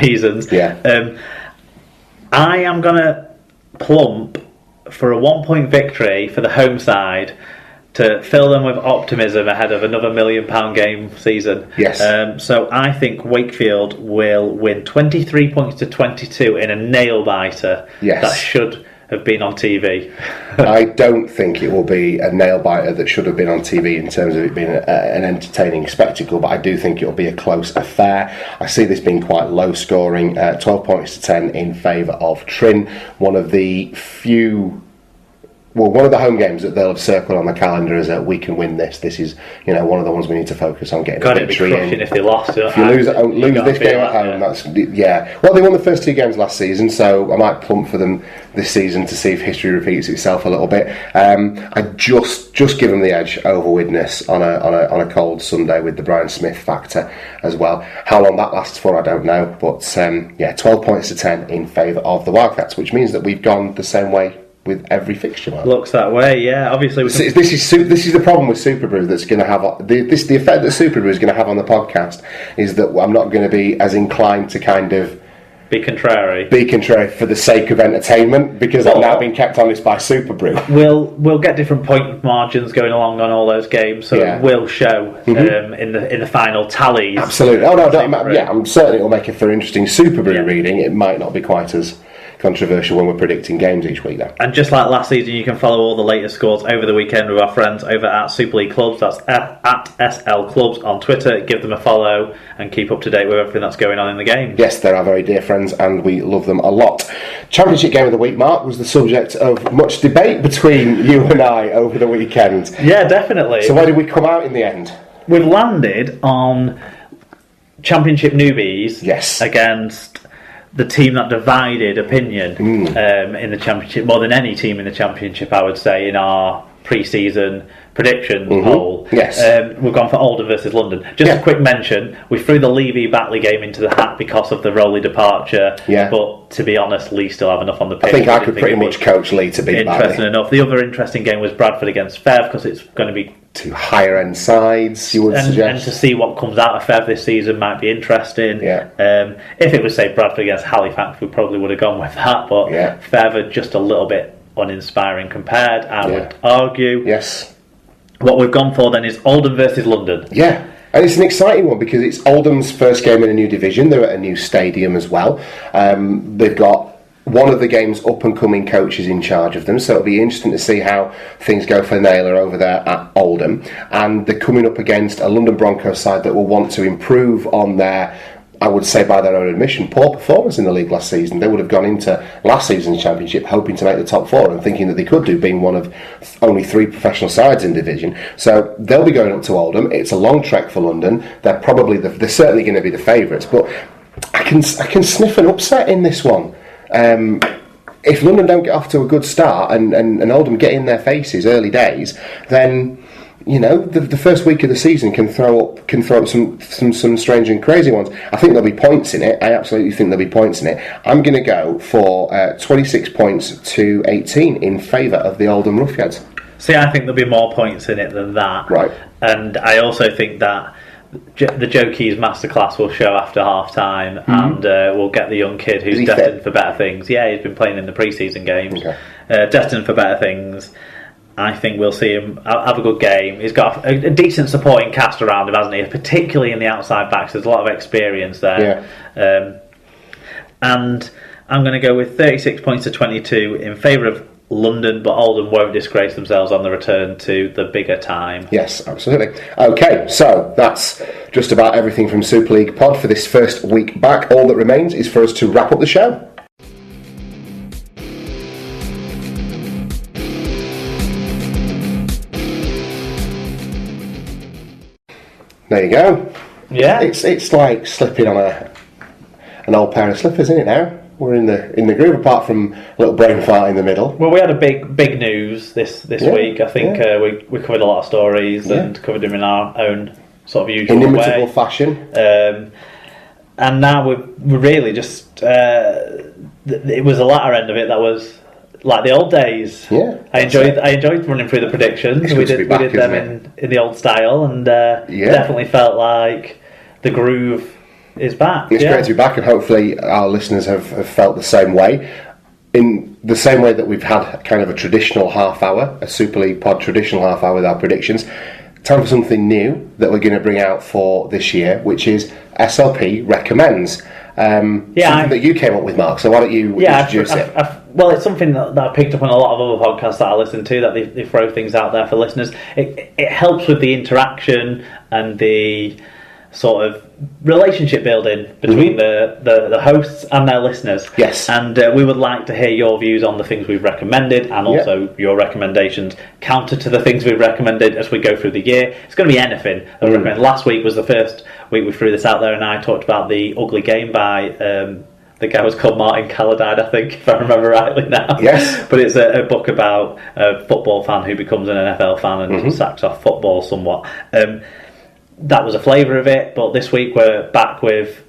reasons. Yeah. I am going to plump for a 1-point victory for the home side to fill them with optimism ahead of another £1 million game season. Yes. So I think Wakefield will win 23 points to 22 in a nail-biter. Yes. That should have been on TV. I don't think it will be a nail-biter that should have been on TV in terms of it being an entertaining spectacle, but I do think it will be a close affair. I see this being quite low-scoring, 12 points to 10 in favour of Trin, one of the one of the home games that they'll have circled on the calendar as a we can win this. This is, one of the ones we need to focus on getting a victory in. If they lost, if you lose this game at home, that's Well, they won the first 2 games last season, so I might plump for them this season to see if history repeats itself a little bit. I just give them the edge over Widnes on a cold Sunday with the Brian Smith factor as well. How long that lasts for, I don't know, but 12 points to 10 in favour of the Wildcats, which means that we've gone the same way with every fixture. Looks that way, yeah. Obviously, this is the problem with Superbrew that's going to have the effect that Superbrew is going to have on the podcast is that I'm not going to be as inclined to kind of be contrary for the sake of entertainment, because I'm now being kept honest by Superbrew. We'll get different point margins going along on all those games, so it will show in the final tallies. Absolutely. Oh no, I'm certainly it'll make it for interesting Superbrew reading. It might not be quite as controversial when we're predicting games each week though. And just like last season, you can follow all the latest scores over the weekend with our friends over at Super League Clubs. That's at SL Clubs on Twitter. Give them a follow and keep up to date with everything that's going on in the game. Yes, they're our very dear friends and we love them a lot. Championship game of the week, Mark, was the subject of much debate between you and I over the weekend. Yeah, definitely. So where did we come out in the end? We've landed on Championship newbies against the team that divided opinion in the Championship, more than any team in the Championship, I would say, in our pre-season prediction poll. Yes. We've gone for Oldham versus London. Just a quick mention, we threw the Levy-Batley game into the hat because of the Rowley departure, but to be honest, Lee still have enough on the pitch. I think I could pretty much coach Lee to beat Batley. Interesting enough. The other interesting game was Bradford against Fev, because it's going to be two higher end sides, you would suggest. And to see what comes out of Fev this season might be interesting. If it was, say, Bradford against Halifax, we probably would have gone with that, but Fev are just a little bit uninspiring compared, I would argue. Yes. What we've gone for then is Oldham versus London. Yeah. And it's an exciting one because it's Oldham's first game in a new division. They're at a new stadium as well. They've got one of the game's up-and-coming coaches in charge of them, so it'll be interesting to see how things go for Naylor over there at Oldham. And they're coming up against a London Broncos side that will want to improve on their, I would say by their own admission, poor performance in the league last season. They would have gone into last season's championship hoping to make the top 4 and thinking that they could do, being one of only 3 professional sides in division. So they'll be going up to Oldham. It's a long trek for London. They're certainly going to be the favourites, but I can sniff an upset in this one. If London don't get off to a good start and Oldham get in their faces early days, then the first week of the season can throw up some strange and crazy ones. I think there'll be points in it. I absolutely think there'll be points in it. I'm going to go for 26 points to 18 in favour of the Oldham Ruffiads. See, I think there'll be more points in it than that. Right. And I also think that the Joe Keys masterclass will show after half time, and we'll get the young kid who's destined for better things. Yeah, he's been playing in the pre-season games. Okay. Destined for better things. I think we'll see him have a good game. He's got a decent supporting cast around him, hasn't he? Particularly in the outside backs, there's a lot of experience there. Yeah. And I'm going to go with 36 points to 22 in favour of London, but Oldham won't disgrace themselves on the return to the bigger time. Yes, absolutely. Okay, so that's just about everything from Super League Pod for this first week back. All that remains is for us to wrap up the show. There you go. Yeah. It's like slipping on an old pair of slippers, isn't it now? We're in the groove, apart from a little brain fart in the middle. Well, we had a big news this week. I think we covered a lot of stories and covered them in our own sort of usual inimitable fashion. And now we're really just it was the latter end of it that was like the old days. Yeah, I enjoyed running through the predictions. We did them in the old style, and definitely felt like the groove is back. It's great to be back, and hopefully our listeners have felt the same way. In the same way that we've had kind of a traditional half hour, a Super League pod traditional half hour with our predictions, time for something new that we're going to bring out for this year, which is SLP Recommends. Something that you came up with, Mark, so why don't you introduce it? Well, it's something that I picked up on a lot of other podcasts that I listen to, that they throw things out there for listeners. It helps with the interaction and the sort of relationship building between the hosts and their listeners. Yes. And we would like to hear your views on the things we've recommended, and also your recommendations counter to the things we've recommended as we go through the year. It's going to be anything that we recommend. Last week was the first week we threw this out there, and I talked about The Ugly Game by the guy was called Martin Calladine, I think, if I remember rightly now. Yes. But it's a book about a football fan who becomes an NFL fan and sacks off football somewhat. That was a flavour of it, but this week we're back with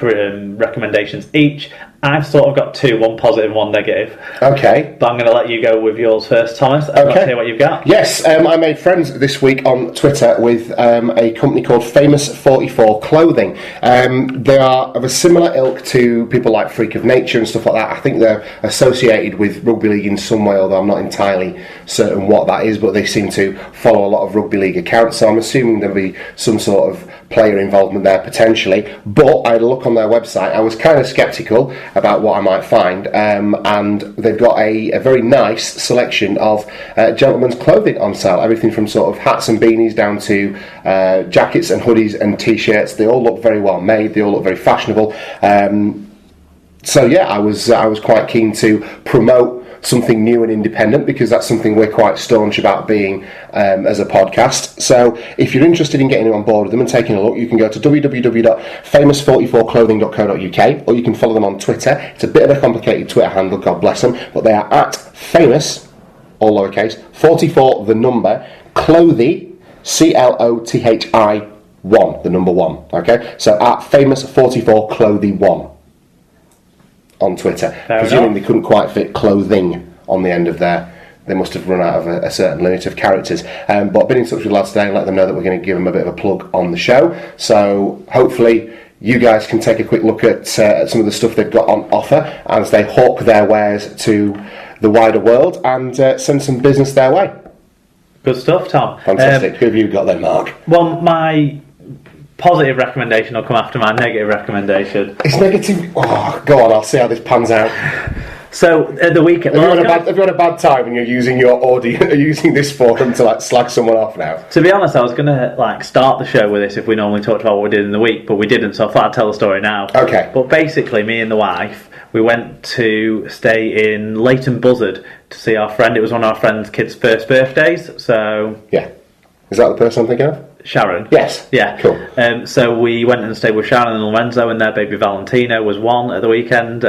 recommendations each. I've sort of got two, one positive and one negative. Okay. But I'm going to let you go with yours first, Thomas. I'd like to hear what you've got. Yes, I made friends this week on Twitter with a company called Famous 44 Clothing. They are of a similar ilk to people like Freak of Nature and stuff like that. I think they're associated with rugby league in some way, although I'm not entirely certain what that is, but they seem to follow a lot of rugby league accounts, so I'm assuming there'll be some sort of player involvement there potentially. But I had a look on their website. I was kind of sceptical about what I might find, and they've got a very nice selection of gentlemen's clothing on sale. Everything from sort of hats and beanies down to jackets and hoodies and t-shirts. They all look very well made. They all look very fashionable. So yeah, I was quite keen to promote something new and independent, because that's something we're quite staunch about being as a podcast. So if you're interested in getting on board with them and taking a look, you can go to www.famous44clothing.co.uk, or you can follow them on Twitter. It's a bit of a complicated Twitter handle, God bless them, but they are at famous, all lowercase, 44 the number, clothy, CLOTHI 1, the number 1. Okay, so at famous 44 clothy 1 on Twitter. Presuming they couldn't quite fit clothing on the end of there, they must have run out of a certain limit of characters. But I've been in touch with the lads today and let them know that we're going to give them a bit of a plug on the show. So hopefully you guys can take a quick look at some of the stuff they've got on offer as they hawk their wares to the wider world and send some business their way. Good stuff, Tom. Fantastic. Who have you got then, Mark? Well, my positive recommendation will come after my negative recommendation. It's negative. Oh, go on, I'll see how this pans out. So at the weekend, have you had a bad time when you're using your audio, using this forum to slag someone off now? To be honest, I was going to start the show with this if we normally talked about what we did in the week, but we didn't, so I thought I'd tell the story now. Okay. But basically, me and the wife, we went to stay in Leighton Buzzard to see our friend. It was one of our friend's kids' first birthdays, so yeah. Is that the person I'm thinking of? Sharon. Yes. Yeah. Cool. So we went and stayed with Sharon and Lorenzo, and their baby Valentino was one at the weekend.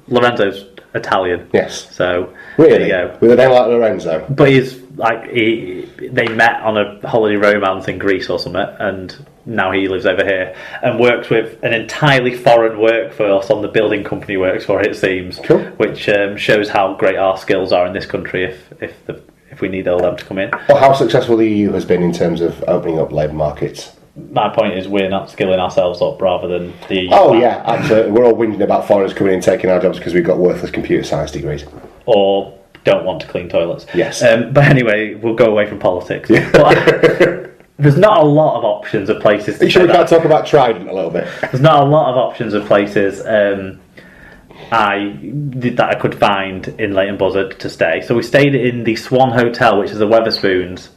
Lorenzo's Italian. Yes. So really? there you go. With a name like Lorenzo. But they met on a holiday romance in Greece or something, and now he lives over here and works with an entirely foreign workforce on the building company he works for, it seems. Cool. Which shows how great our skills are in this country if we need all them to come in. Well, how successful the EU has been in terms of opening up labour markets. My point is we're not skilling ourselves up rather than the EU. Oh yeah, absolutely. We're all whinging about foreigners coming in and taking our jobs because we've got worthless computer science degrees. Or don't want to clean toilets. Yes. But anyway, we'll go away from politics. Yeah. But there's not a lot of options of places to Are you sure we can't talk about Trident a little bit? There's not a lot of options of places I could find in Leighton Buzzard to stay. So we stayed in the Swan Hotel, which is the Wetherspoons,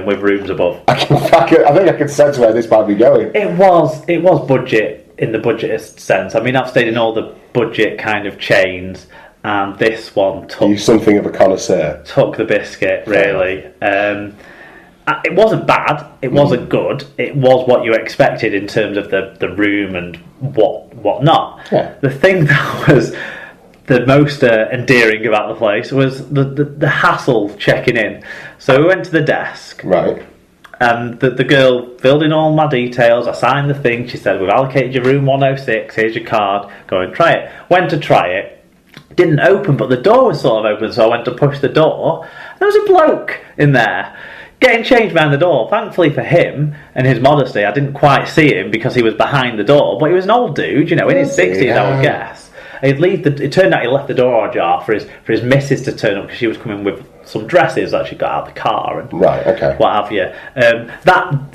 with rooms above. I think I can sense where this might be going. It was budget in the budgetist sense. I mean, I've stayed in all the budget kind of chains, and this one You're something of a connoisseur. Took the biscuit, really. It wasn't bad. It wasn't good. It was what you expected in terms of the room and what not. Yeah. The thing that was the most endearing about the place was the hassle checking in. So we went to the desk. Right. And the girl filled in all my details. I signed the thing. She said, "We've allocated your room 106. Here's your card. Go and try it." Went to try it. Didn't open, but the door was sort of open, so I went to push the door. There was a bloke in there getting changed behind the door. Thankfully for him and his modesty, I didn't quite see him because he was behind the door, but he was an old dude, in his 60s, I would guess. It turned out he left the door ajar for his missus to turn up because she was coming with some dresses that she got out of the car and what have you.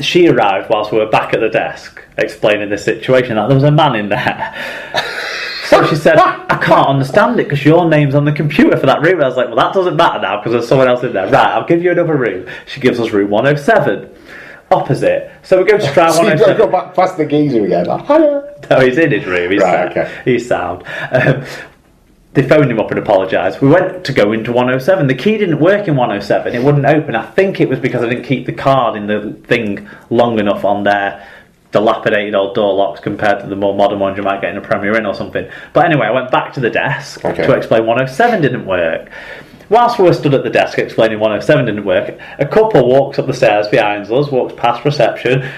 She arrived whilst we were back at the desk explaining the situation, that there was a man in there. So she said, I can't understand it because your name's on the computer for that room. And I was like, well, that doesn't matter now because there's someone else in there. Right, I'll give you another room. She gives us room 107. Opposite. So we go to try 107. So you've got to go back past the geezer again. Like, no, he's in his room. He's sound. They phoned him up and apologised. We went to go into 107. The key didn't work in 107. It wouldn't open. I think it was because I didn't keep the card in the thing long enough on their dilapidated old door locks compared to the more modern ones you might get in a Premier Inn or something. But anyway, I went back to the desk to explain 107 didn't work. Whilst we were stood at the desk explaining 107 didn't work, a couple walks up the stairs behind us, walks past reception,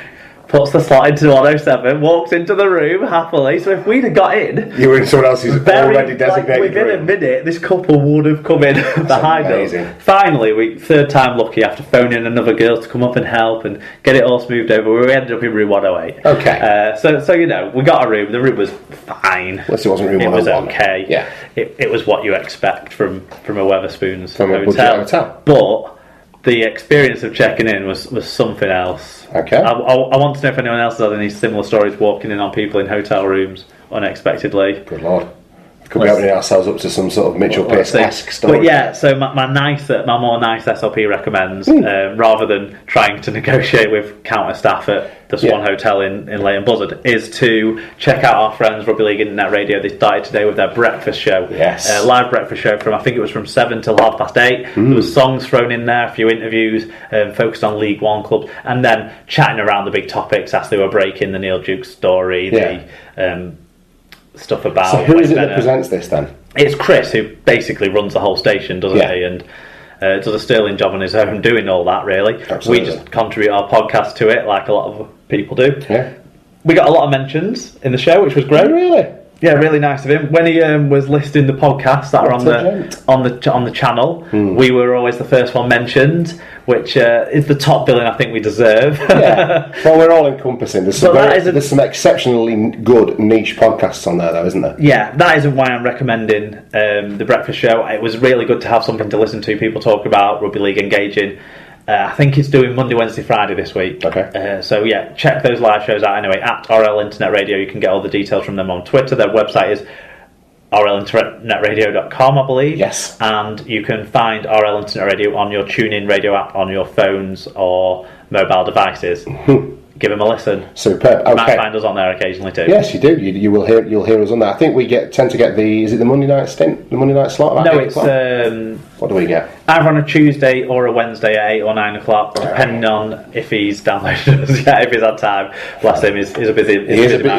puts the slot into 107, walks into the room happily. So if we'd have got in, you were in someone else's already designated within room. a minute, this couple would have come in behind us. Finally, third time lucky, after phoning another girl to come up and help and get it all smoothed over, we ended up in room 108. Okay. So we got a room. The room was fine. Unless it wasn't room 101. It was okay. Yeah. It was what you expect from a Wetherspoons hotel. But the experience of checking in was something else. Okay. I want to know if anyone else has any similar stories walking in on people in hotel rooms unexpectedly. Good Lord. Could be opening ourselves up to some sort of Mitchell Pearce-esque story. But yeah, so my more nice SLP recommends, rather than trying to negotiate with counter staff at the Swan Hotel in Leighton Buzzard, is to check out our friends Rugby League Internet Radio. They started today with their breakfast show. Yes. Live breakfast show I think it was from 7 till 8:30. There was songs thrown in there, a few interviews focused on League One clubs, and then chatting around the big topics as they were breaking the Neil Duke story, the stuff about. So who is it that presents this then? It's Chris, who basically runs the whole station, doesn't he? And does a sterling job on his own doing all that, really. Absolutely. We just contribute our podcast to it, like a lot of people do. Yeah. We got a lot of mentions in the show, which was great. Really? Yeah, really nice of him. When he was listing the podcasts that are on the channel, we were always the first one mentioned, which is the top billing I think we deserve. Yeah. Well, we're all encompassing. There's some exceptionally good niche podcasts on there, though, isn't there? Yeah, that isn't why I'm recommending the breakfast show. It was really good to have something to listen to. People talk about rugby league engaging. I think it's doing Monday, Wednesday, Friday this week. Okay. So yeah, check those live shows out anyway at RL Internet Radio. You can get all the details from them on Twitter. Their website is rlinternetradio.com, I believe. Yes. And you can find RL Internet Radio on your TuneIn radio app on your phones or mobile devices. Give them a listen. Superb. Okay. You might find us on there occasionally too. Yes, you do. You'll hear us on there. I think we tend to get the Monday night slot. No, it's what do we get? Either on a Tuesday or a Wednesday at 8 or 9 o'clock, depending on if he's downloaded us yet, if he's had time. Bless him, he's a busy man.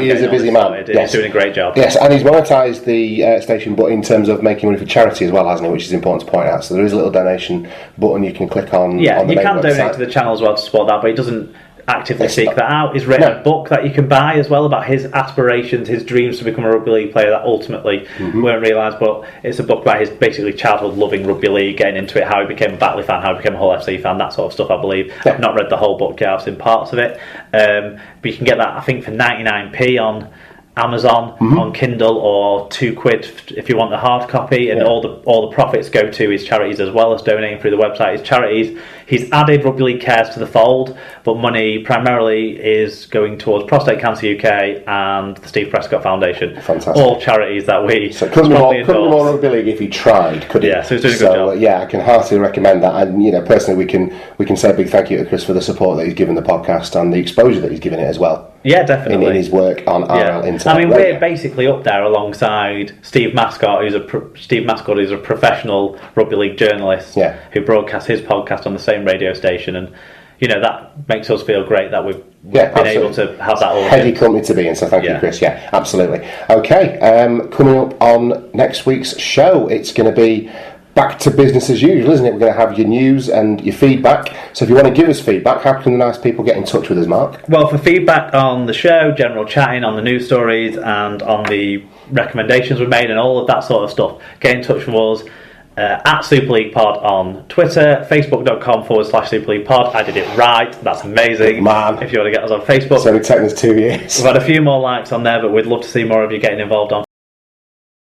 He is a busy man. Yes. He's doing a great job. Yes, and he's monetised the station, but in terms of making money for charity as well, hasn't he? Which is important to point out. So there is a little donation button you can click on. Yeah, on the you can website. donate to the channel as well to support that, but he doesn't actively seek that out. He's written a book that you can buy as well about his aspirations, his dreams to become a rugby league player that ultimately weren't realised, but it's a book about his basically childhood loving rugby league, getting into it, how he became a Batley fan, how he became a Hull FC fan, that sort of stuff, I believe. I've not read the whole book yet, I've seen parts of it, but you can get that I think for 99p on Amazon, on Kindle, or £2 if you want the hard copy, and all the profits go to his charities as well as donating through the website. His charities, he's added Rugby League Cares to the fold, but money primarily is going towards Prostate Cancer UK and the Steve Prescott Foundation. Fantastic. All charities that we couldn't be more Rugby League if he tried, could he? Yeah, so he's doing a good job. Yeah, I can heartily recommend that, and personally we can say a big thank you to Chris for the support that he's given the podcast and the exposure that he's given it as well. Yeah, definitely. In his work on RL Internet. I mean, we're basically up there alongside Steve Mascott, who's a professional rugby league journalist who broadcasts his podcast on the same radio station, and that makes us feel great that we've been able to have that all. Heady company to be in, so thank you, Chris. Yeah, absolutely. Okay, coming up on next week's show, it's going to be back to business as usual, isn't it? We're going to have your news and your feedback. So if you want to give us feedback, how can the nice people get in touch with us, Mark? Well, for feedback on the show, general chatting on the news stories and on the recommendations we made and all of that sort of stuff, get in touch with us at Super League Pod on Twitter, facebook.com/Super League Pod. I did it right. That's amazing. Man. If you want to get us on Facebook. It's only taken us 2 years. We've had a few more likes on there, but we'd love to see more of you getting involved on